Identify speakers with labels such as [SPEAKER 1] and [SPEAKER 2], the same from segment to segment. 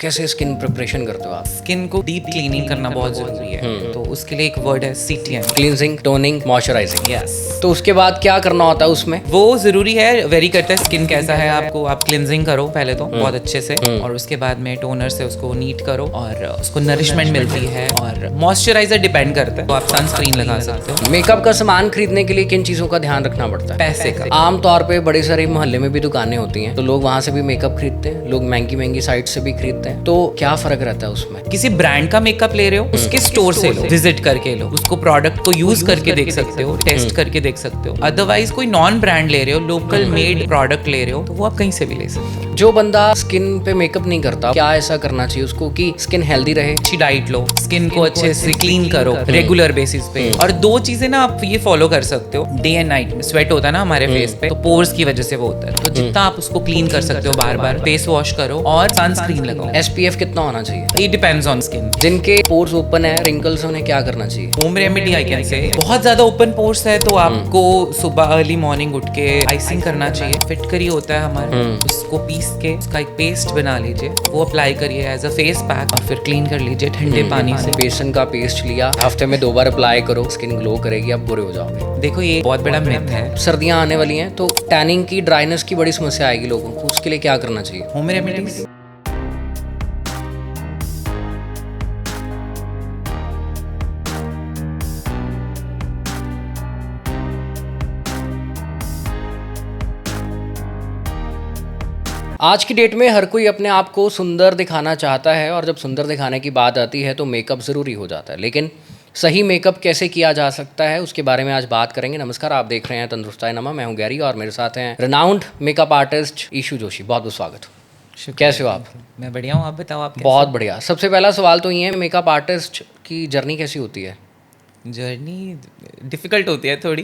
[SPEAKER 1] कैसे skin preparation करते हो आप?
[SPEAKER 2] स्किन को डीप क्लीनिंग करना बहुत ज़रूरी है, तो उसके लिए एक वर्ड है CTM,
[SPEAKER 1] cleansing, toning, moisturising.
[SPEAKER 2] Yes.
[SPEAKER 1] तो उसके बाद क्या करना होता है उसमें?
[SPEAKER 2] वो ज़रूरी है, वेरी करता है स्किन कैसा है आपको। आप क्लिनजिंग करो पहले तो बहुत अच्छे से, और उसके बाद में टोनर से उसको नीट करो और उसको नरिशमेंट मिलती है। और मॉइस्चराइजर डिपेंड करता है, तो आप सनस्क्रीन लगा सकते हो।
[SPEAKER 1] मेकअप का सामान खरीदने के लिए किन चीज़ों का ध्यान रखना पड़ता है?
[SPEAKER 2] पैसे का।
[SPEAKER 1] आम तौर पे बड़े सारे मोहल्ले में भी दुकानें होती हैं, तो लोग वहाँ से भी मेकअप खरीदते हैं, लोग महंगी महंगी साइट से भी खरीदते हैं। तो क्या फर्क रहता है उसमें?
[SPEAKER 2] किसी ब्रांड का मेकअप ले रहे हो, उसके स्टोर से लो, विजिट करके लो, उसको प्रोडक्ट को यूज करके देख सकते हो, टेस्ट करके देख सकते हो। अदरवाइज कोई नॉन ब्रांड ले रहे हो, लोकल मेड प्रोडक्ट ले रहे हो, तो वो आप कहीं से भी ले सकते हो।
[SPEAKER 1] जो बंदा स्किन पे मेकअप नहीं करता, क्या ऐसा करना चाहिए उसको कि स्किन हेल्दी रहे?
[SPEAKER 2] अच्छी डाइट लो, स्किन को अच्छे से क्लीन करो रेगुलर बेसिस पे। और दो चीजें ना आप ये फॉलो कर सकते हो, डे एंड नाइट में स्वेट होता है ना हमारे फेस पे, तो पोर्स की वजह से वो होता है, तो जितना आप उसको क्लीन कर सकते हो बार बार, फेस वॉश करो और सनस्क्रीन लगाओ।
[SPEAKER 1] SPF कितना होना चाहिए?
[SPEAKER 2] It depends on skin.
[SPEAKER 1] जिनके पोर्स ओपन है, रिंकल्स, उन्हें क्या करना चाहिए?
[SPEAKER 2] Home remedy I can say, बहुत ज्यादा ओपन पोर्स है तो आपको सुबह अर्ली मॉर्निंग उठ के आइसिंग करना चाहिए। फिटकरी होता है हमारा, उसको पीस के उसका एक पेस्ट बना लीजिए, वो अप्लाई करिए एज अ फेस पैक, और फिर क्लीन कर लीजिए ठंडे पानी से।
[SPEAKER 1] बेसन का पेस्ट लिया, हफ्ते में 2 बार अप्लाई करो, स्किन ग्लो करेगी, आप बुरे हो जाओगे।
[SPEAKER 2] देखो ये बहुत बड़ा मिथ है।
[SPEAKER 1] सर्दियां आने वाली हैं तो टैनिंग की, ड्राइनेस की बड़ी समस्या आएगी लोगों को, उसके लिए क्या करना चाहिए?
[SPEAKER 2] Home remedies.
[SPEAKER 1] आज की डेट में हर कोई अपने आप को सुंदर दिखाना चाहता है, और जब सुंदर दिखाने की बात आती है तो मेकअप ज़रूरी हो जाता है। लेकिन सही मेकअप कैसे किया जा सकता है, उसके बारे में आज बात करेंगे। नमस्कार, आप देख रहे हैं तंदुरुस्तानामा, मैं हूं गैरी और मेरे साथ हैं रिनाउंड मेकअप आर्टिस्ट ईशू जोशी। बहुत बहुत स्वागत। कैसे हो आप?
[SPEAKER 2] मैं बढ़िया हूँ, आप बताओ आप कैसे?
[SPEAKER 1] बहुत बढ़िया। सबसे पहला सवाल तो ये है, मेकअप आर्टिस्ट की जर्नी कैसी होती है?
[SPEAKER 2] जर्नी डिफिकल्ट होती है थोड़ी,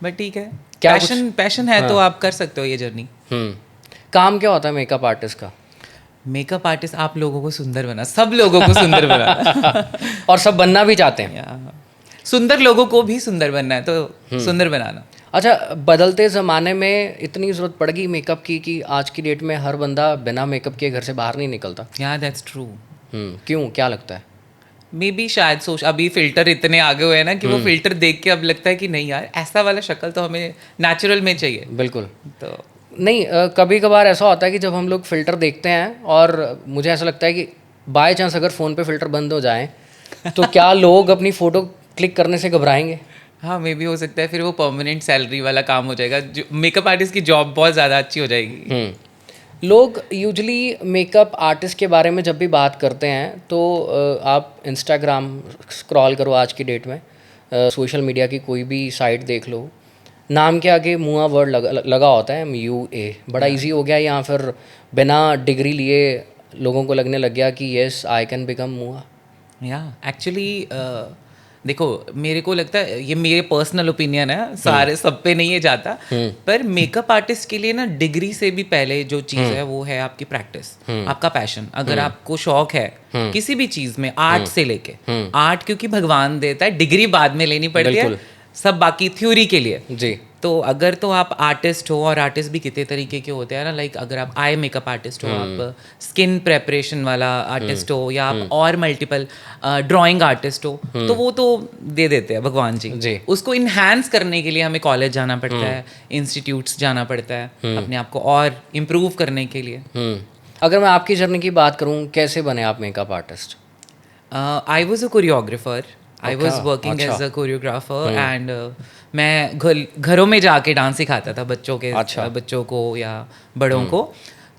[SPEAKER 2] बट ठीक है।
[SPEAKER 1] क्या
[SPEAKER 2] पैशन है तो आप कर सकते हो ये जर्नी।
[SPEAKER 1] काम क्या होता है मेकअप आर्टिस्ट का?
[SPEAKER 2] मेकअप आर्टिस्ट आप लोगों को सुंदर बना, सब लोगों को सुंदर बना
[SPEAKER 1] और सब बनना भी चाहते हैं।
[SPEAKER 2] सुंदर लोगों को भी सुंदर बनना है, तो सुंदर बनाना।
[SPEAKER 1] अच्छा, बदलते ज़माने में इतनी ज़रूरत पड़ गई मेकअप की कि आज की डेट में हर बंदा बिना मेकअप के घर से बाहर नहीं निकलता।
[SPEAKER 2] या दैट्स ट्रू।
[SPEAKER 1] क्यों, क्या लगता है?
[SPEAKER 2] मे बी शायद सोच, अभी फिल्टर इतने आगे हुए हैं ना कि वो फिल्टर देख के अब लगता है कि नहीं यार, ऐसा वाला शक्ल तो हमें नेचुरल में चाहिए।
[SPEAKER 1] बिल्कुल।
[SPEAKER 2] तो
[SPEAKER 1] नहीं, कभी कभार ऐसा होता है कि जब हम लोग फ़िल्टर देखते हैं, और मुझे ऐसा लगता है कि बाय चांस अगर फ़ोन पे फ़िल्टर बंद हो जाएं तो क्या लोग अपनी फ़ोटो क्लिक करने से घबराएंगे?
[SPEAKER 2] हाँ, मे भी हो सकता है, फिर वो परमानेंट सैलरी वाला काम हो जाएगा, जो मेकअप आर्टिस्ट की जॉब बहुत ज़्यादा अच्छी हो जाएगी।
[SPEAKER 1] लोग यूजुअली मेकअप आर्टिस्ट के बारे में जब भी बात करते हैं तो आप इंस्टाग्राम स्क्रॉल करो, आज की डेट में सोशल मीडिया की कोई भी साइट देख लो, नाम के आगे मुआ वर्ड लगा होता है, MUA। बड़ा इजी हो गया, या फिर बिना डिग्री लिए लोगों को लगने लग गया कि यस आई कैन बिकम मुआ।
[SPEAKER 2] या एक्चुअली देखो, मेरे को लगता है, ये मेरे पर्सनल ओपिनियन है, सारे सब पे नहीं है जाता, पर मेकअप आर्टिस्ट के लिए ना डिग्री से भी पहले जो चीज़ है वो है आपकी प्रैक्टिस, आपका पैशन। अगर आपको शौक है किसी भी चीज़ में, आर्ट से लेके, आर्ट क्योंकि भगवान देता है, डिग्री बाद में लेनी पड़ती है, सब बाकी थ्योरी के लिए
[SPEAKER 1] जी।
[SPEAKER 2] तो अगर तो आप आर्टिस्ट हो, और आर्टिस्ट भी कितने तरीके के होते हैं ना, लाइक अगर आप आई मेकअप आर्टिस्ट हो, आप स्किन प्रेपरेशन वाला आर्टिस्ट हो, या आप और मल्टीपल ड्राइंग आर्टिस्ट हो, तो वो तो दे देते हैं भगवान जी। उसको इन्हांस करने के लिए हमें कॉलेज जाना पड़ता है, इंस्टीट्यूट्स जाना पड़ता है अपने आप को और इम्प्रूव करने के लिए।
[SPEAKER 1] अगर मैं आपकी जर्नी की बात करूँ, कैसे बने आप makeup artist?
[SPEAKER 2] I was a choreographer, I was working as a choreographer, and मैं घरों में जाके डांस सिखाता था बच्चों को या बड़ों को।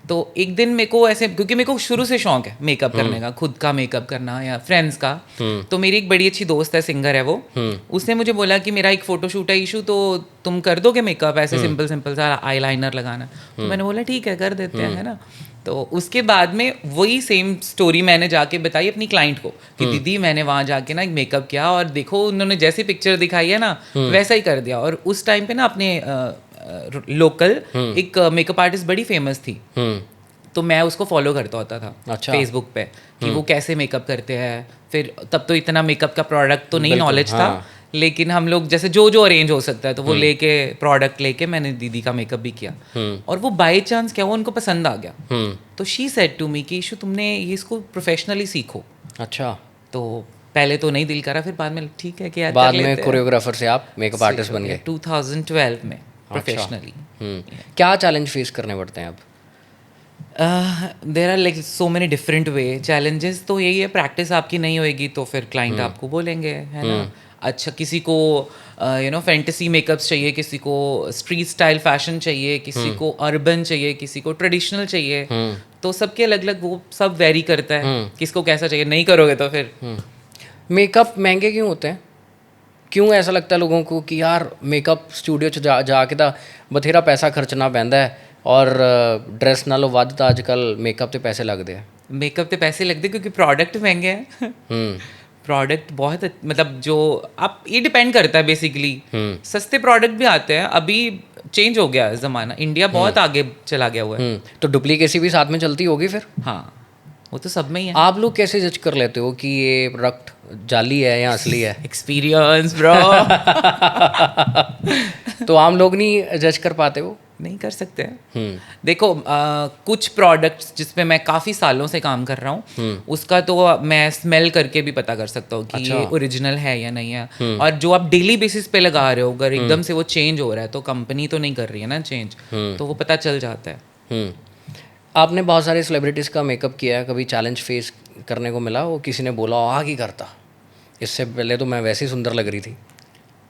[SPEAKER 2] तो एक दिन मेरे को ऐसे, क्योंकि मेरे को शुरू से शौक है मेकअप करने का, खुद का मेकअप करना या फ्रेंड्स का, तो मेरी एक बड़ी अच्छी दोस्त है, सिंगर है वो, उसने मुझे बोला कि मेरा एक फोटोशूट है इशू, तो तुम कर दोगे मेकअप, ऐसे सिंपल सिंपल सा आई लाइनर लगाना। तो मैंने बोला ठीक है, कर देते हैं, है ना। तो उसके बाद में वही सेम स्टोरी मैंने जाके बताई अपनी क्लाइंट को कि दीदी मैंने वहाँ जाके ना एक मेकअप किया, और देखो उन्होंने जैसी पिक्चर दिखाई है ना वैसा ही कर दिया। और उस टाइम पे ना अपने लोकल एक मेकअप आर्टिस्ट बड़ी फेमस थी, तो मैं उसको फॉलो करता होता था फेसबुक पे कि वो कैसे मेकअप करते हैं। फिर तब तो इतना मेकअप का प्रोडक्ट तो नहीं नॉलेज था, लेकिन हम लोग जैसे जो जो अरेंज हो सकता है तो वो लेके प्रोडक्ट लेके मैंने दीदी का मेकअप भी किया और वो बाय चांस क्या हुआ उनको पसंद आ गया तो शी सेड टू मी कि ईशु तुमने ये इसको प्रोफेशनली सीखो।
[SPEAKER 1] अच्छा।
[SPEAKER 2] तो पहले तो नहीं दिल करा, फिर बाद में ठीक है कि यार
[SPEAKER 1] बाद में कोरियोग्राफर से आप मेकअप आर्टिस्ट बन गए
[SPEAKER 2] 2012 में प्रोफेशनली।
[SPEAKER 1] क्या चैलेंज फेस करने पड़ते हैं अब?
[SPEAKER 2] There are like so many different way. Challenges तो यही है, प्रैक्टिस आपकी नहीं होएगी तो फिर क्लाइंट आपको बोलेंगे, है ना। अच्छा, किसी को फैंटेसी मेकअप्स चाहिए, किसी को स्ट्रीट स्टाइल फैशन चाहिए, किसी को अर्बन चाहिए, किसी को ट्रेडिशनल चाहिए, तो सबके अलग अलग वो सब वेरी करता है किसको कैसा चाहिए। नहीं करोगे तो फिर
[SPEAKER 1] मेकअप महंगे क्यों होते हैं? क्यों ऐसा लगता है लोगों को कि यार मेकअप स्टूडियो च जाके ਤਾਂ ਬਥੇਰਾ ਪੈਸਾ ਖਰਚਣਾ ਪੈਂਦਾ ਹੈ ਔਰ ਡਰੈਸ ਨਾਲੋਂ ਵੱਧ ਤਾਂ ਅੱਜਕੱਲ ਮੇਕਅਪ ਤੇ ਪੈਸੇ ਲੱਗਦੇ ਆ?
[SPEAKER 2] मेकअप पे पैसे लगते क्योंकि प्रोडक्ट महंगे हैं। प्रोडक्ट बहुत मतलब जो आप ये डिपेंड करता है बेसिकली। सस्ते प्रोडक्ट भी आते हैं, अभी चेंज हो गया है ज़माना, इंडिया बहुत आगे चला गया हुआ है।
[SPEAKER 1] तो डुप्लीकेसी भी साथ में चलती होगी फिर?
[SPEAKER 2] हाँ, वो तो सब में ही है।
[SPEAKER 1] आप लोग कैसे जज कर लेते हो कि ये प्रोडक्ट जाली है या असली है?
[SPEAKER 2] Experience bro.
[SPEAKER 1] तो आम लोग नहीं जज कर पाते? वो
[SPEAKER 2] नहीं कर सकते हैं। देखो कुछ प्रोडक्ट्स जिसमें मैं काफ़ी सालों से काम कर रहा हूँ उसका तो मैं स्मेल करके भी पता कर सकता हूँ कि ये ओरिजिनल है या नहीं है। और जो आप डेली बेसिस पे लगा रहे हो, अगर एकदम से वो चेंज हो रहा है तो कंपनी तो नहीं कर रही है ना चेंज, तो वो पता चल जाता है।
[SPEAKER 1] आपने बहुत सारे सेलिब्रिटीज़ का मेकअप किया है, कभी चैलेंज फेस करने को मिला? वो किसी ने बोला आग ही करता, इससे पहले तो मैं वैसे ही सुंदर लग रही थी?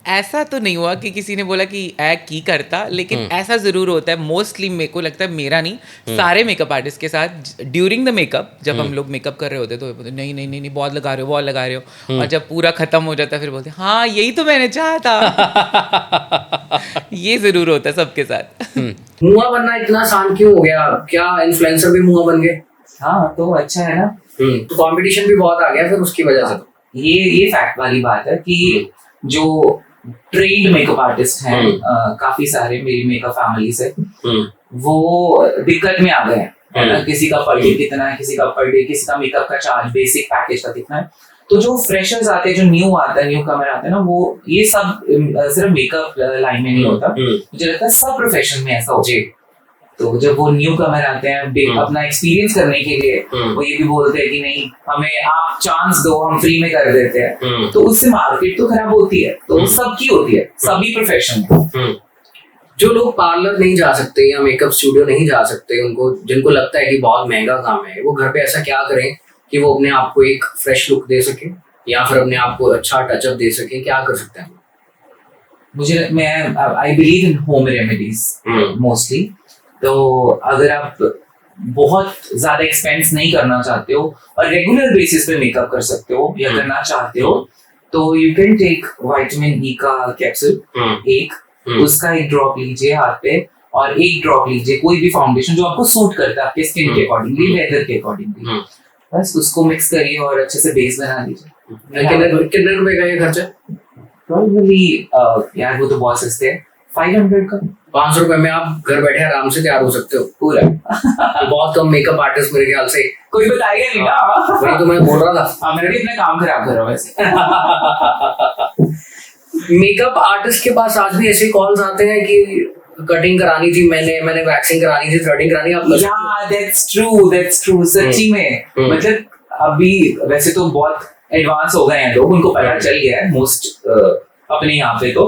[SPEAKER 2] ऐसा तो नहीं हुआ कि किसी ने बोला कि ऐग की करता, लेकिन ऐसा ज़रूर होता है मोस्टली, मेरे को लगता है, मेरा नहीं सारे मेकअप आर्टिस्ट के साथ, ड्यूरिंग द मेकअप जब हम लोग मेकअप कर रहे होते तो बोलते नहीं नहीं नहीं नहीं बहुत लगा रहे हो, बहुत लगा रहे हो, और जब पूरा ख़त्म हो जाता है फिर बोलते हाँ यही तो मैंने चाहा था। ये ज़रूर होता है सबके साथ।
[SPEAKER 1] मुआ बनना इतना आसान क्यों हो गया? क्या इन्फ्लुएंसर भी मुआ बन गए?
[SPEAKER 2] हाँ तो अच्छा है ना।
[SPEAKER 1] तो कंपटीशन भी बहुत आ गया फिर उसकी वजह से।
[SPEAKER 2] ये फैक्ट वाली बात है कि जो ट्रेंड मेकअप आर्टिस्ट हैं काफी सारे मेरी मेकअप फैमिली से, वो दिक्कत में आ गए हैं। किसी का पर डे कितना है, किसी का पर डे, किसी का मेकअप का चार्ज बेसिक पैकेज का कितना है। तो जो फ्रेशर्स आते हैं, जो न्यू आता है, न्यू कमर आते हैं ना, वो ये सब सिर्फ मेकअप लाइन में नहीं होता, मुझे लगता है सब प्रोफेशन में ऐसा होता है। तो जब वो न्यू कमर आते हैं अपना एक्सपीरियंस करने के लिए, वो ये भी बोलते हैं कि नहीं हमें आप चांस दो, हम फ्री में कर देते हैं, तो उससे मार्केट तो खराब होती है। तो सबकी होती है, सभी प्रोफेशन में।
[SPEAKER 1] जो लोग पार्लर नहीं जा सकते या मेकअप स्टूडियो नहीं जा सकते, उनको जिनको लगता है कि बहुत महंगा काम है, वो घर पे ऐसा क्या करें कि वो अपने आप को एक फ्रेश लुक दे सके या फिर अपने आप को अच्छा टचअप दे सके? क्या कर सकते हैं?
[SPEAKER 2] I believe in home remedies mostly. तो अगर आप बहुत ज्यादा एक्सपेंस नहीं करना चाहते हो और रेगुलर बेसिस पे मेकअप कर सकते हो या करना चाहते हो, तो you can take vitamin E का कैप्सूल, उसका एक ड्रॉप लीजिए हाथ पे, और एक ड्रॉप लीजिए कोई भी फाउंडेशन जो आपको सूट करता है आपके स्किन के अकॉर्डिंगली, वेदर के अकॉर्डिंगली, बस उसको मिक्स करिए और अच्छे से बेस बना लीजिए।
[SPEAKER 1] कितने रुपए का ये खर्चा?
[SPEAKER 2] प्रॉब्ली यार वो तो बहुत सस्ते हैं, 500 का।
[SPEAKER 1] 500 रुपए में आप घर बैठे आराम से तैयार हो सकते हो पूरा। तो बहुत कम मेकअप आर्टिस्ट मेरे ख्याल से,
[SPEAKER 2] कोई बताएगा नहीं ना।
[SPEAKER 1] वही तो मैं बोल रहा था।
[SPEAKER 2] मैंने भी अपना काम खराब करा वैसे।
[SPEAKER 1] मेकअप आर्टिस्ट के पास आज भी ऐसे कॉल्स आते हैं कि कटिंग करानी थी, मैंने वैक्सिंग करानी थी, थ्रेडिंग करानी।
[SPEAKER 2] आप that's true सच्ची में। मतलब अभी वैसे तो बहुत एडवांस हो गए हैं लोग, उनको पता चल गया है मोस्ट अपने यहाँ पे तो,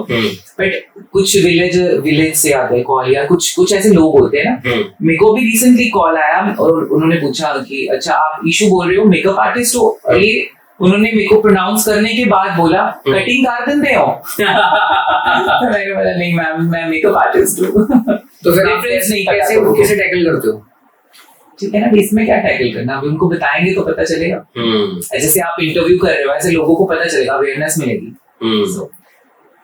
[SPEAKER 2] बट कुछ विलेज से आते हैं कॉल, या कुछ ऐसे लोग होते हैं ना। मेरे को भी रिसेंटली कॉल आया और उन्होंने पूछा कि अच्छा आप ईशू बोल रहे हो, मेकअप आर्टिस्ट हो? और ये उन्होंने मेरे को प्रोनाउंस करने के बाद बोला कटिंग कर देते हो। तो मैंने बोला नहीं मैम, मैं मेकअप आर्टिस्ट हूँ।
[SPEAKER 1] तो फिर डिफरेंस नहीं, कैसे टैकल करते हो?
[SPEAKER 2] ठीक है ना, इसमें क्या टैकल करना, अभी उनको बताएंगे तो पता चलेगा। जैसे आप इंटरव्यू कर रहे हो, ऐसे लोगों को पता चलेगा, अवेयरनेस मिलेगी।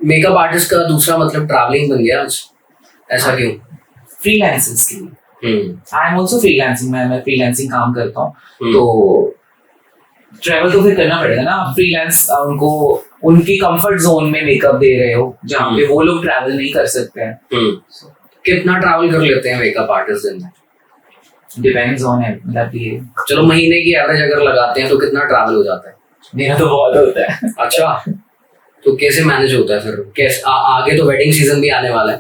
[SPEAKER 1] मेकअप आर्टिस्ट का दूसरा मतलब ट्रैवलिंग बन गया आज, ऐसा क्यों?
[SPEAKER 2] फ्रीलांसर्स के लिए। आई एम ऑल्सो फ्रीलांसिंग, मैं फ्रीलांसिंग काम करता हूँ, तो ट्रैवल तो फिर करना पड़ेगा ना। फ्रीलांस उनको उनकी कंफर्ट जोन में मेकअप दे रहे हो, जहाँ पे वो लोग ट्रैवल नहीं कर सकते हैं।
[SPEAKER 1] कितना ट्रैवल कर लेते हैं मेकअप आर्टिस्ट दिन में?
[SPEAKER 2] डिपेंड्स ऑन है, मतलब ये
[SPEAKER 1] चलो महीने की एवरेज अगर लगाते हैं तो कितना ट्रैवल हो जाता है?
[SPEAKER 2] मेरा तो बहुत होता है।
[SPEAKER 1] अच्छा, तो कैसे मैनेज होता है फिर? कैसे आगे तो वेडिंग सीजन भी आने वाला है।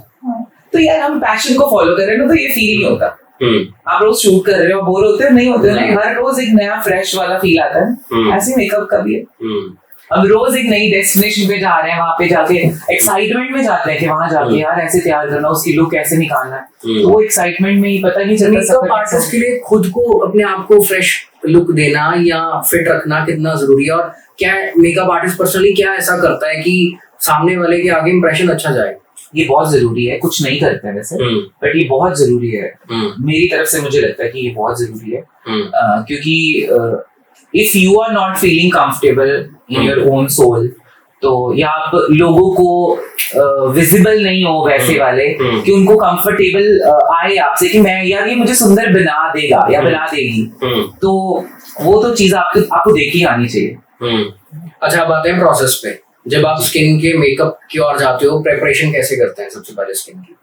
[SPEAKER 3] तो यार हम पैशन को फॉलो कर रहे हैं ना, तो ये फील नहीं होता। आप रोज शूट कर रहे हो, बोर होते हो नहीं होते नहीं, हर रोज एक नया फ्रेश वाला फील आता है। ऐसे मेकअप का भी है। अब रोज एक नई डेस्टिनेशन पे जा रहे हैं, वहां पे जाके एक्साइटमेंट में जाते हैं कि वहां जाके यार ऐसे तैयार करना, उसकी लुक कैसे निकालना है, तो वो एक्साइटमेंट में ही पता नहीं चलता।
[SPEAKER 1] मेकअप आर्टिस्ट के लिए खुद को अपने आप को फ्रेश लुक देना या फिट रखना कितना जरूरी है, और क्या मेकअप आर्टिस्ट पर्सनली क्या ऐसा करता है कि सामने वाले के आगे इंप्रेशन अच्छा जाए?
[SPEAKER 3] ये बहुत जरूरी है, कुछ नहीं करते हैं वैसे, बट ये बहुत जरूरी है। मेरी तरफ से मुझे लगता है कि ये बहुत जरूरी है, क्योंकि if you are not feeling comfortable in your own soul, तो या आप लोगों को विजिबल नहीं हो वैसे वाले कि उनको कंफर्टेबल आए आपसे कि मैं यार ये मुझे सुंदर बना देगा या बना देगी, तो वो तो चीज आपको देखी आनी चाहिए।
[SPEAKER 1] अच्छा, अब आते हैं प्रोसेस पे। जब आप स्किन के मेकअप की ओर जाते हो, प्रेपरेशन कैसे करते हैं सबसे पहले स्किन की?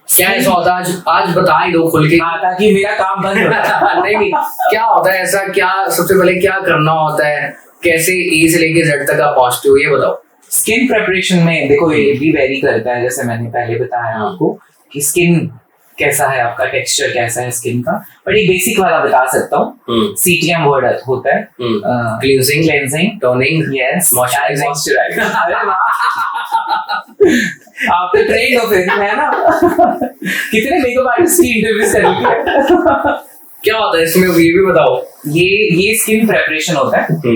[SPEAKER 1] क्या ऐसा होता है, आज बता ही दो खुल के,
[SPEAKER 3] ताकि मेरा काम बंद हो जाए।
[SPEAKER 1] नहीं, क्या होता है ऐसा, क्या सबसे पहले क्या करना होता है, कैसे ए से लेके जेड तक आप पहुंचते हो, ये बताओ।
[SPEAKER 3] स्किन प्रेपरेशन में देखो ये भी वेरी करता है, जैसे मैंने पहले बताया आपको कि स्किन कैसा है, आपका टेक्सचर कैसा है स्किन का, बट एक बेसिक वाला बता सकता हूँ। CTM वर्ड होता है, क्लींजिंग, टोनिंग, यस, मॉइस्चराइजिंग। आप तो ट्रेंड हो फिर, है ना? कितने मेकअप आर्टिस्ट की इंटरव्यू कर रही है।
[SPEAKER 1] क्या होता है इसमें, ये भी बताओ।
[SPEAKER 3] ये स्किन प्रेपरेशन होता है।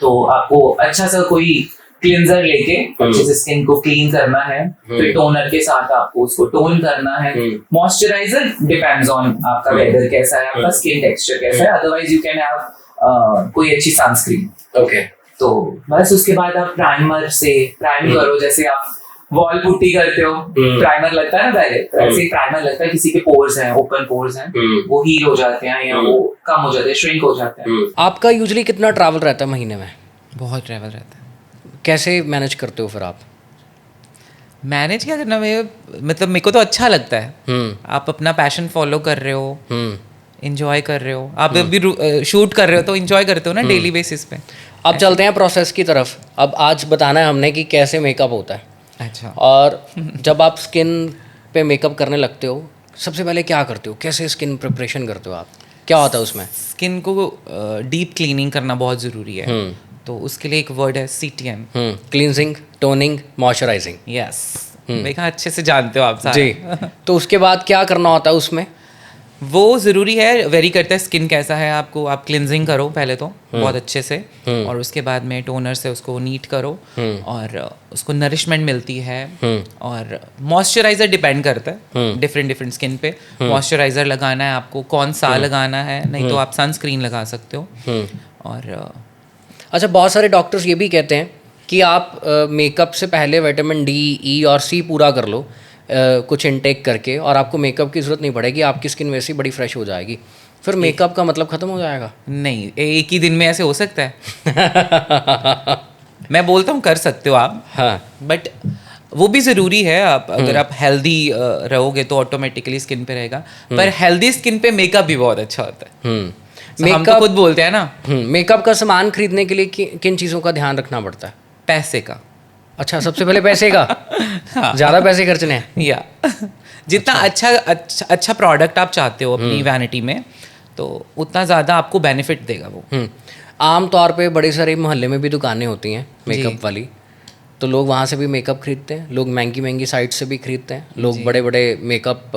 [SPEAKER 3] तो आपको अच्छा सा कोई क्लींजर लेके अच्छे से स्किन को क्लीन करना है, फिर टोनर के साथ आपको उसको टोन करना है। मॉइस्चराइजर डिपेंड्स ऑन आपका वेदर कैसा है, आपका स्किन टेक्सचर कैसा है, अदरवाइज यू कैन हैव कोई अच्छी सनस्क्रीन।
[SPEAKER 1] ओके,
[SPEAKER 3] तो बस उसके बाद आप प्राइमर से प्राइम करो, जैसे आप वॉल पुट्टी करते हो, प्राइमर लगता है ना पहले, तो ऐसे ही प्राइमर लगता है। किसी के पोर्स हैं, ओपन पोर्स हैं, वो हील हो जाते हैं या वो कम हो जाते हैं, श्रिंक हो जाते हैं।
[SPEAKER 1] आपका यूजुअली कितना ट्रैवल रहता है महीने में?
[SPEAKER 2] बहुत ट्रैवल रहता है।
[SPEAKER 1] कैसे मैनेज करते हो फिर आप?
[SPEAKER 2] मैनेज क्या करना, मतलब मेरे को तो अच्छा लगता है। आप अपना पैशन फॉलो कर रहे हो, एंजॉय कर रहे हो, आप अभी शूट कर रहे हो तो एंजॉय करते हो ना डेली बेसिस पे।
[SPEAKER 1] अब चलते हैं प्रोसेस की तरफ। अब आज बताना है हमने कि कैसे मेकअप होता है।
[SPEAKER 2] अच्छा।
[SPEAKER 1] और जब आप स्किन पे मेकअप करने लगते हो, सबसे पहले क्या करते हो, कैसे स्किन प्रिपरेशन करते हो आप, क्या होता है उसमें?
[SPEAKER 2] स्किन को डीप क्लीनिंग करना बहुत ज़रूरी है, तो उसके लिए एक वर्ड है CTM,
[SPEAKER 1] cleansing, toning, moisturising.
[SPEAKER 2] Yes, देखा अच्छे से जानते हो आप सारे।
[SPEAKER 1] जी। तो उसके बाद क्या करना होता है उसमें?
[SPEAKER 2] वो ज़रूरी है, वेरी करता है स्किन कैसा है आपको। आप क्लिनजिंग करो पहले तो बहुत अच्छे से, और उसके बाद में टोनर से उसको नीट करो और उसको नरिशमेंट मिलती है। और मॉइस्चराइज़र डिपेंड करता है डिफरेंट स्किन पे। मॉइस्चराइज़र लगाना है आपको, कौन सा लगाना है, नहीं तो आप सनस्क्रीन लगा सकते हो। और
[SPEAKER 1] अच्छा, बहुत सारे डॉक्टर्स ये भी कहते हैं कि आप मेकअप से पहले विटामिन D, E और C पूरा कर लो कुछ इनटेक करके, और आपको मेकअप की ज़रूरत नहीं पड़ेगी, आपकी स्किन वैसे ही बड़ी फ्रेश हो जाएगी। फिर मेकअप का मतलब ख़त्म हो जाएगा?
[SPEAKER 2] नहीं, एक ही दिन में ऐसे हो सकता है। मैं बोलता हूँ कर सकते हो आप, हाँ, बट वो भी ज़रूरी है। आप अगर आप हेल्दी रहोगे तो ऑटोमेटिकली स्किन पे रहेगा, पर हेल्दी स्किन पे मेकअप भी बहुत अच्छा होता है। हम तो खुद बोलते हैं ना।
[SPEAKER 1] मेकअप का सामान खरीदने के लिए किन चीज़ों का ध्यान रखना पड़ता है?
[SPEAKER 2] पैसे का।
[SPEAKER 1] अच्छा, सबसे पहले पैसे का। हाँ। ज़्यादा पैसे खर्चने हैं
[SPEAKER 2] या जितना अच्छा प्रोडक्ट आप चाहते हो अपनी वैनिटी में, तो उतना ज़्यादा आपको बेनिफिट देगा वो।
[SPEAKER 1] आम तौर पे बड़े सारे मोहल्ले में भी दुकानें होती हैं मेकअप वाली, तो लोग वहाँ से भी मेकअप खरीदते हैं, लोग महंगी साइट से भी खरीदते हैं, लोग बड़े बड़े मेकअप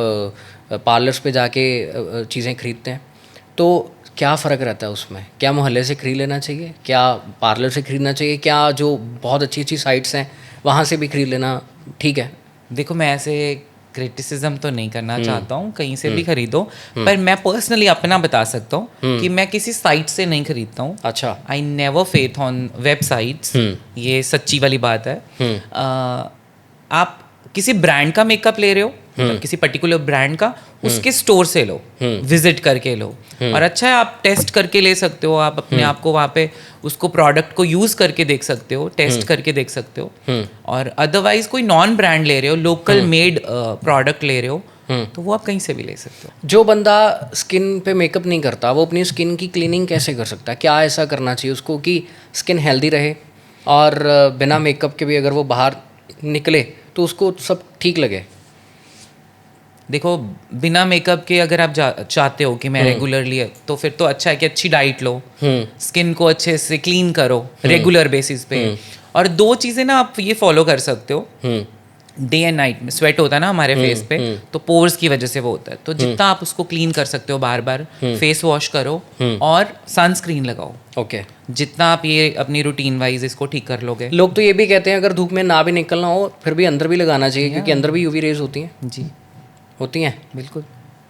[SPEAKER 1] पार्लर्स पे जाके चीज़ें खरीदते हैं। तो क्या फ़र्क रहता है उसमें? क्या मोहल्ले से खरीद लेना चाहिए, क्या पार्लर से खरीदना चाहिए, क्या जो बहुत अच्छी साइट्स हैं वहाँ से भी खरीद लेना ठीक है?
[SPEAKER 2] देखो, मैं ऐसे क्रिटिसिज्म तो नहीं करना चाहता हूँ, कहीं से भी खरीदो, पर मैं पर्सनली अपना बता सकता हूँ कि मैं किसी साइट से नहीं खरीदता हूँ।
[SPEAKER 1] अच्छा।
[SPEAKER 2] I never faith on websites, ये सच्ची वाली बात है। आप किसी ब्रांड का मेकअप ले रहे हो, किसी पर्टिकुलर ब्रांड का, उसके स्टोर से लो, विजिट करके लो, और अच्छा है आप टेस्ट करके ले सकते हो। आप अपने आप को वहाँ पे उसको प्रोडक्ट को यूज़ करके देख सकते हो, टेस्ट करके देख सकते हो। और अदरवाइज कोई नॉन ब्रांड ले रहे हो, लोकल मेड प्रोडक्ट ले रहे हो, तो वो आप कहीं से भी ले सकते हो।
[SPEAKER 1] जो बंदा स्किन पे मेकअप नहीं करता, वो अपनी स्किन की क्लीनिंग कैसे कर सकता है? क्या ऐसा करना चाहिए उसको कि स्किन हेल्दी रहे, और बिना मेकअप के भी अगर वो बाहर निकले तो उसको सब ठीक लगे?
[SPEAKER 2] देखो, बिना मेकअप के अगर आप चाहते हो कि मैं रेगुलरली, तो फिर तो अच्छा है कि अच्छी डाइट लो, स्किन को अच्छे से क्लीन करो रेगुलर बेसिस पे। और 2 चीज़ें ना आप ये फॉलो कर सकते हो, डे एंड नाइट में स्वेट होता है ना हमारे फेस पे, तो पोर्स की वजह से वो होता है, तो जितना आप उसको क्लीन कर सकते हो बार बार, फेस वॉश करो और सनस्क्रीन लगाओ।
[SPEAKER 1] ओके।
[SPEAKER 2] जितना आप ये अपनी रूटीन वाइज इसको ठीक कर लोगे।
[SPEAKER 1] लोग तो ये भी कहते हैं अगर धूप में ना भी निकलना हो फिर भी अंदर भी लगाना चाहिए, क्योंकि अंदर भी यूवी रेज होती हैं।
[SPEAKER 2] जी,
[SPEAKER 1] होती हैं,
[SPEAKER 2] बिल्कुल,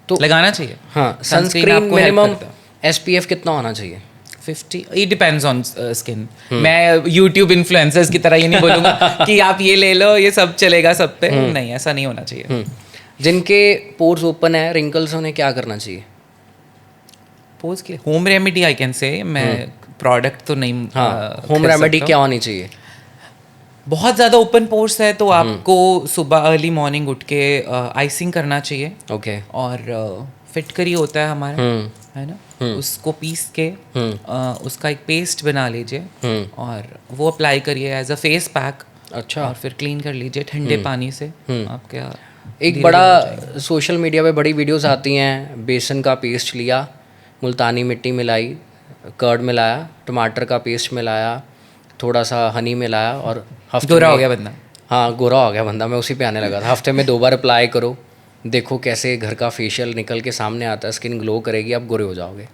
[SPEAKER 1] तो
[SPEAKER 2] लगाना चाहिए।
[SPEAKER 1] हाँ, सनस्क्रीन मिनिमम SPF कितना होना चाहिए?
[SPEAKER 2] 50। It depends on skin. मैं यूट्यूब इन्फ्लुएंसर्स की तरह ये नहीं बोलूँगा कि आप ये ले लो, ये सब चलेगा सब पे। नहीं, ऐसा नहीं होना चाहिए।
[SPEAKER 1] जिनके पोर्स ओपन है, रिंकल्स, उन्हें क्या करना चाहिए?
[SPEAKER 2] पोर्स के home remedy I can say, मैं प्रोडक्ट तो नहीं।
[SPEAKER 1] हाँ, होम रेमेडी क्या होनी चाहिए?
[SPEAKER 2] बहुत ज़्यादा ओपन पोर्स है तो आपको सुबह अर्ली मॉर्निंग उठ के आइसिंग करना चाहिए।
[SPEAKER 1] ओके।
[SPEAKER 2] और फिटकरी होता है हमारा, है ना, उसको पीस के उसका एक पेस्ट बना लीजिए और वो अप्लाई करिए एज अ फेस पैक।
[SPEAKER 1] अच्छा।
[SPEAKER 2] और फिर क्लीन कर लीजिए ठंडे पानी से। आपके
[SPEAKER 1] एक बड़ा सोशल मीडिया पे बड़ी वीडियोस आती हैं, बेसन का पेस्ट लिया, मुल्तानी मिट्टी मिलाई, कर्ड मिलाया, टमाटर का पेस्ट मिलाया, थोड़ा सा हनी मिलाया और हफ्ते
[SPEAKER 2] गोरा हो गया बंदा।
[SPEAKER 1] हाँ, गोरा हो गया बंदा, मैं उसी पे आने लगा था। हफ्ते में 2 बार अप्लाई करो, देखो कैसे घर का फेशियल निकल के सामने आता है, स्किन ग्लो करेगी, आप गोरे हो जाओगे।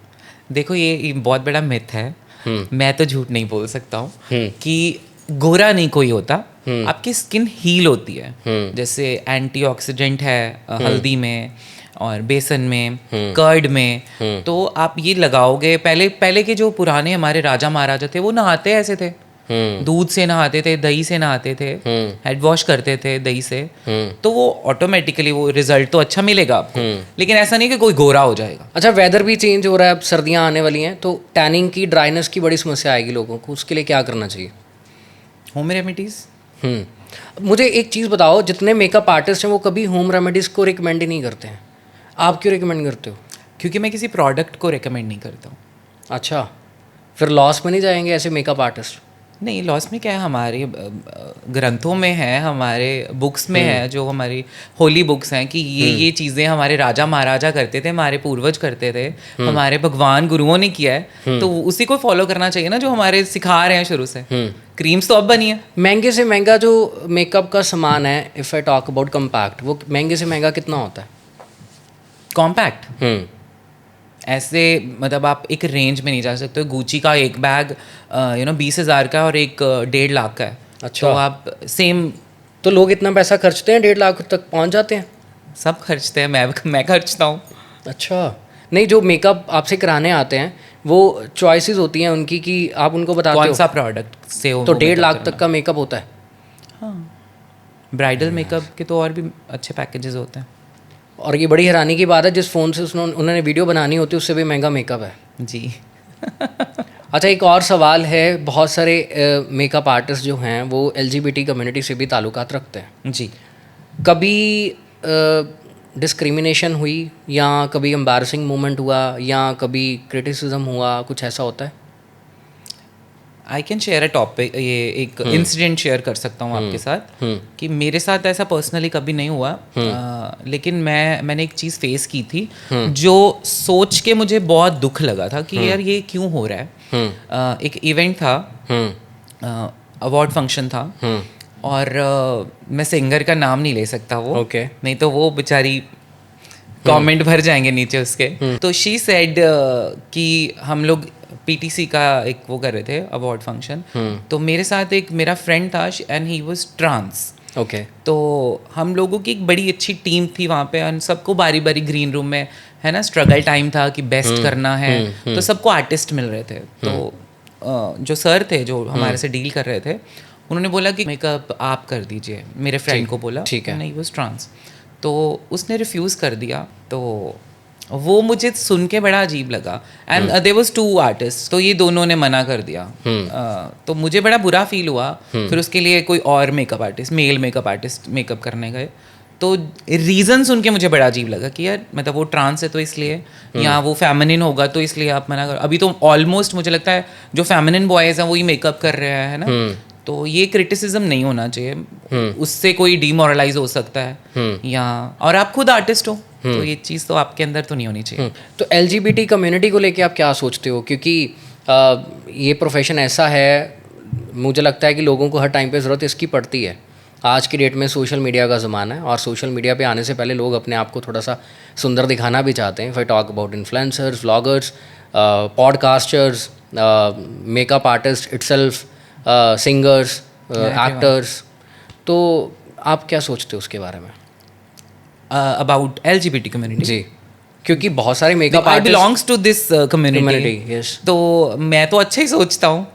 [SPEAKER 2] देखो, ये बहुत बड़ा मिथ है, मैं तो झूठ नहीं बोल सकता हूँ कि गोरा नहीं कोई होता। आपकी स्किन हील होती है, जैसे एंटीऑक्सीडेंट है हल्दी में और बेसन में, कर्ड में, तो आप ये लगाओगे। पहले के जो पुराने हमारे राजा महाराजा थे वो नहाते ऐसे थे, दूध से नहाते थे, दही से नहाते थे, हेड वॉश करते थे दही से, तो वो ऑटोमेटिकली वो रिजल्ट तो अच्छा मिलेगा आपको, लेकिन ऐसा नहीं कि कोई गोरा हो जाएगा।
[SPEAKER 1] अच्छा, वेदर भी चेंज हो रहा है, अब सर्दियाँ आने वाली हैं, तो टैनिंग की, ड्राइनेस की बड़ी समस्या आएगी लोगों को, उसके लिए क्या करना चाहिए?
[SPEAKER 2] Home remedies.
[SPEAKER 1] मुझे एक चीज़ बताओ, जितने मेकअप आर्टिस्ट हैं वो कभी होम रेमेडीज़ को रिकमेंड ही नहीं करते हैं, आप क्यों रिकमेंड करते हो?
[SPEAKER 2] क्योंकि मैं किसी प्रोडक्ट को रिकमेंड नहीं करता हूँ।
[SPEAKER 1] अच्छा, फिर लॉस में नहीं जाएंगे ऐसे मेकअप आर्टिस्ट?
[SPEAKER 2] नहीं, लॉस में क्या है, हमारे ग्रंथों में है, हमारे बुक्स में है, जो हमारी होली बुक्स हैं, कि ये चीज़ें हमारे राजा महाराजा करते थे, हमारे पूर्वज करते थे, हमारे भगवान गुरुओं ने किया है, तो उसी को फॉलो करना चाहिए ना, जो हमारे सिखा रहे हैं शुरू से। क्रीम्स तो अब बनी है।
[SPEAKER 1] महंगे से महंगा जो मेकअप का सामान है, if I talk about compact, वो महंगे से महंगा कितना होता है?
[SPEAKER 2] कॉम्पैक्ट ऐसे मतलब आप एक रेंज में नहीं जा सकते। गुची का एक बैग 20,000 का और एक 1.5 लाख का है।
[SPEAKER 1] अच्छा।
[SPEAKER 2] तो आप सेम,
[SPEAKER 1] तो लोग इतना पैसा खर्चते हैं, 1.5 लाख तक पहुंच जाते हैं?
[SPEAKER 2] सब खर्चते हैं, मैं खर्चता हूँ।
[SPEAKER 1] अच्छा, नहीं, जो मेकअप आपसे कराने आते हैं वो चॉइसेस होती हैं उनकी कि आप उनको बताते हो
[SPEAKER 2] कौन सा प्रोडक्ट से हो,
[SPEAKER 1] तो 1.5 लाख तक का मेकअप होता है?
[SPEAKER 2] हाँ, ब्राइडल मेकअप के तो और भी अच्छे पैकेजेस होते हैं।
[SPEAKER 1] और ये बड़ी हैरानी की बात है, जिस फ़ोन से उन्होंने वीडियो बनानी होती है उससे भी महंगा मेकअप है
[SPEAKER 2] जी।
[SPEAKER 1] अच्छा, एक और सवाल है, बहुत सारे मेकअप आर्टिस्ट जो हैं वो LGBT कम्युनिटी से भी ताल्लुकात रखते हैं
[SPEAKER 2] जी।
[SPEAKER 1] कभी डिस्क्रिमिनेशन हुई या कभी एम्बारसिंग मोमेंट हुआ या कभी क्रिटिसिज्म हुआ, कुछ ऐसा होता है?
[SPEAKER 2] I can share a topic, ये एक इंसिडेंट शेयर कर सकता हूँ आपके साथ कि मेरे साथ ऐसा पर्सनली कभी नहीं हुआ, लेकिन मैंने एक चीज़ फेस की थी जो सोच के मुझे बहुत दुख लगा था कि यार ये क्यों हो रहा है। एक इवेंट था, अवार्ड फंक्शन था, और मैं सिंगर का नाम नहीं ले सकता वो, नहीं तो वो बेचारी कमेंट भर जाएंगे नीचे उसके। तो शी सेड कि हम लोग PTC का एक वो कर रहे थे अवार्ड फंक्शन, तो मेरे साथ एक मेरा फ्रेंड था and he was trans.
[SPEAKER 1] Okay.
[SPEAKER 2] तो हम लोगों की एक बड़ी अच्छी टीम थी वहाँ पे, और सबको बारी बारी ग्रीन रूम में, है ना, स्ट्रगल टाइम था कि बेस्ट करना है, तो सबको आर्टिस्ट मिल रहे थे। तो जो सर थे जो हमारे से डील कर रहे थे, उन्होंने बोला कि मेकअप आप कर दीजिए, मेरे फ्रेंड को बोला,
[SPEAKER 1] ठीक है,
[SPEAKER 2] नहीं वाज ट्रांस, तो उसने रिफ्यूज़ कर दिया। तो वो मुझे सुन के बड़ा अजीब लगा, एंड देयर वाज 2 आर्टिस्ट, तो ये दोनों ने मना कर दिया। तो मुझे बड़ा बुरा फील हुआ। फिर उसके लिए कोई और makeup artist, male makeup artist makeup करने गए, तो रीज़न सुन के मुझे बड़ा अजीब लगा कि यार मतलब वो ट्रांस है तो इसलिए, या वो फेमिनिन होगा तो इसलिए आप मना कर। अभी तो ऑलमोस्ट मुझे लगता है जो फेमिनिन बॉयज़ हैं वही मेकअप कर रहे हैं, है ना, तो ये क्रिटिसिज्म नहीं होना चाहिए, उससे कोई डिमोरलाइज हो सकता है या, और आप खुद आर्टिस्ट हो तो ये चीज़ तो आपके अंदर तो नहीं होनी चाहिए।
[SPEAKER 1] तो LGBT कम्युनिटी को लेके आप क्या सोचते हो, क्योंकि ये प्रोफेशन ऐसा है, मुझे लगता है कि लोगों को हर टाइम पे ज़रूरत इसकी पड़ती है। आज की डेट में सोशल मीडिया का ज़माना है और सोशल मीडिया पे आने से पहले लोग अपने आप को थोड़ा सा सुंदर दिखाना भी चाहते हैं। If I talk about influencers, vloggers, podcasters, makeup artist itself, singers, actors, तो आप क्या सोचते हो उसके बारे में?
[SPEAKER 2] About LGBT community?
[SPEAKER 1] जी, क्योंकि बहुत सारे makeup
[SPEAKER 2] I belongs to this community,
[SPEAKER 1] yes.
[SPEAKER 2] तो मैं तो अच्छा ही सोचता हूँ,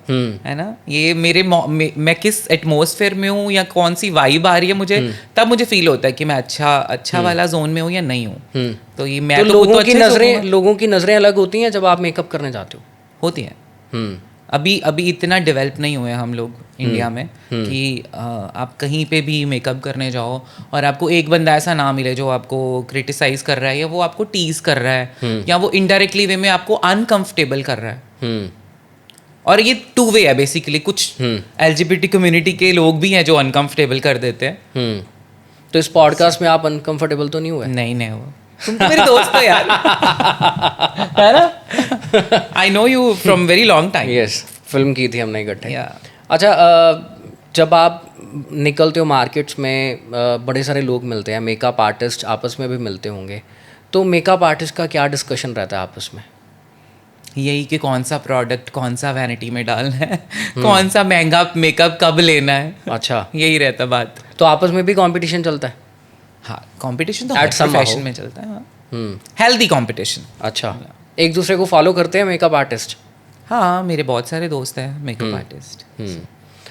[SPEAKER 2] है ना। ये मैं किस एटमॉस्फेयर में हूँ या कौन सी वाइब आ रही है मुझे, तब मुझे फील होता है कि मैं अच्छा वाला जोन में हूँ या नहीं हूँ। तो ये मैं तो
[SPEAKER 1] लोगों की नज़रें अलग होती हैं जब आप मेकअप करने जाते हो?
[SPEAKER 2] होती हैं। अभी इतना डेवलप नहीं हुए हम लोग इंडिया में कि आप कहीं पे भी मेकअप करने जाओ और आपको एक बंदा ऐसा ना मिले जो आपको क्रिटिसाइज कर रहा है या वो आपको टीज कर रहा है या वो इनडायरेक्टली वे में आपको अनकंफर्टेबल कर रहा है। और ये टू वे है बेसिकली। कुछ LGBT कम्युनिटी के लोग भी हैं जो अनकंफर्टेबल कर देते हैं।
[SPEAKER 1] तो इस पॉडकास्ट में आप अनकंफर्टेबल तो नहीं हुए?
[SPEAKER 2] नहीं हुआ। तुम तो मेरे दोस्त हो यार, है ना। I know you from very long time.
[SPEAKER 1] Yes, film की थी हमने इकट्ठे।
[SPEAKER 2] Yeah.
[SPEAKER 1] अच्छा, जब आप निकलते हो मार्केट्स में, बड़े सारे लोग मिलते हैं, मेकअप आर्टिस्ट आपस में भी मिलते होंगे, तो मेकअप आर्टिस्ट का क्या डिस्कशन रहता है आपस में?
[SPEAKER 2] यही कि कौन सा प्रोडक्ट कौन सा वैनिटी में डालना है, कौन सा महंगा मेकअप कब लेना है।
[SPEAKER 1] अच्छा,
[SPEAKER 2] यही रहता बात।
[SPEAKER 1] तो आपस में भी कंपटीशन चलता है?
[SPEAKER 2] हाँ, कंपटीशन तो हर प्रोफेशन में चलता है। Healthy competition.
[SPEAKER 1] अच्छा, एक दूसरे को फॉलो करते हैं मेकअप आर्टिस्ट?
[SPEAKER 2] हाँ, मेरे बहुत सारे दोस्त हैं मेकअप आर्टिस्ट।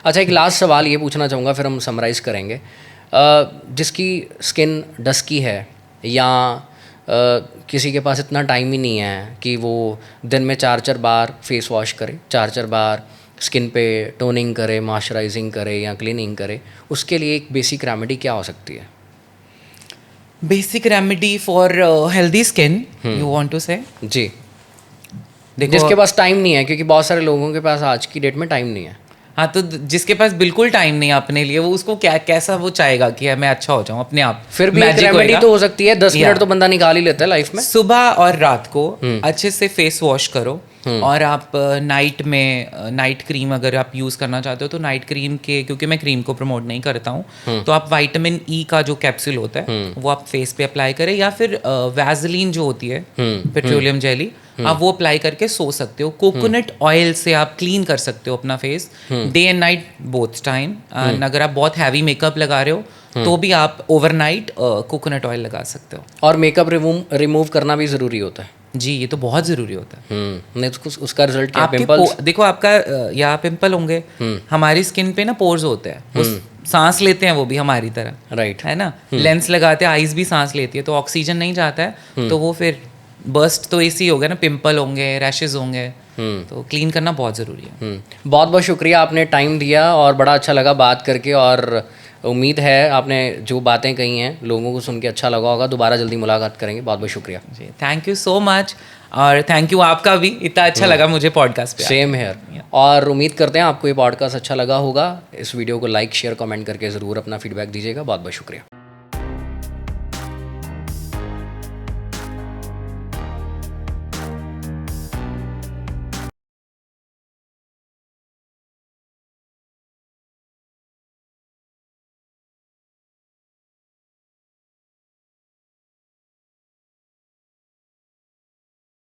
[SPEAKER 1] अच्छा, एक लास्ट सवाल ये पूछना चाहूँगा, फिर हम समराइज करेंगे। जिसकी स्किन डस्की है या किसी के पास इतना टाइम ही नहीं है कि वो दिन में 4 बार फेस वॉश करे, 4 बार स्किन पे टोनिंग करे, मॉइस्चराइजिंग करे या क्लीनिंग करे, उसके लिए एक बेसिक रेमेडी क्या हो सकती है?
[SPEAKER 2] Basic remedy for healthy skin you want to say?
[SPEAKER 1] जी, जिसके पास टाइम नहीं है, क्योंकि बहुत सारे लोगों के पास आज की डेट में टाइम नहीं है।
[SPEAKER 2] हाँ, तो जिसके पास बिल्कुल टाइम नहीं है अपने लिए, वो उसको कैसा वो चाहेगा कि मैं अच्छा हो जाऊँ अपने आप?
[SPEAKER 1] फिर भी एक रेमेडी तो हो सकती है, 10 मिनट तो बंदा निकाल ही लेता है लाइफ में।
[SPEAKER 2] सुबह और रात को अच्छे से फेस वॉश करो और आप नाइट में नाइट क्रीम अगर आप यूज़ करना चाहते हो तो नाइट क्रीम के, क्योंकि मैं क्रीम को प्रमोट नहीं करता हूँ, तो आप विटामिन ई का जो कैप्सूल होता है वो आप फेस पे अप्लाई करें, या फिर वैसलीन जो होती है पेट्रोलियम जेली, आप वो अप्लाई करके सो सकते हो। कोकोनट ऑयल से आप क्लीन कर सकते हो अपना face day and night both time. अगर आप बहुत हैवी मेकअप लगा रहे हो तो भी आप ओवरनाइट कोकोनट ऑयल लगा सकते हो।
[SPEAKER 1] और मेकअप रिमूव करना भी ज़रूरी होता है?
[SPEAKER 2] जी, ये तो बहुत ज़रूरी होता है।
[SPEAKER 1] नहीं तो उसका रिजल्ट क्या? पिंपल्स?
[SPEAKER 2] देखो, आपका यहाँ पिंपल होंगे, हमारी स्किन पे ना पोर्स होते हैं, सांस लेते हैं वो भी हमारी तरह,
[SPEAKER 1] राइट,
[SPEAKER 2] है ना। लेंस लगाते हैं, आईज भी सांस लेती है, तो ऑक्सीजन नहीं जाता है तो वो फिर बर्स्ट तो इसी हो गया ना, पिंपल होंगे, रैशेज होंगे, तो क्लीन करना बहुत ज़रूरी है।
[SPEAKER 1] बहुत बहुत शुक्रिया, आपने टाइम दिया और बड़ा अच्छा लगा बात करके, और उम्मीद है आपने जो बातें कही हैं लोगों को सुन के अच्छा लगा होगा। दोबारा जल्दी मुलाकात करेंगे। बहुत बहुत शुक्रिया
[SPEAKER 2] जी, थैंक यू सो मच, और थैंक यू आपका भी, इतना अच्छा लगा मुझे पॉडकास्ट पे।
[SPEAKER 1] सेम हेयर, और उम्मीद करते हैं आपको ये पॉडकास्ट अच्छा लगा होगा। इस वीडियो को लाइक शेयर कमेंट करके ज़रूर अपना फीडबैक दीजिएगा। बहुत बहुत शुक्रिया।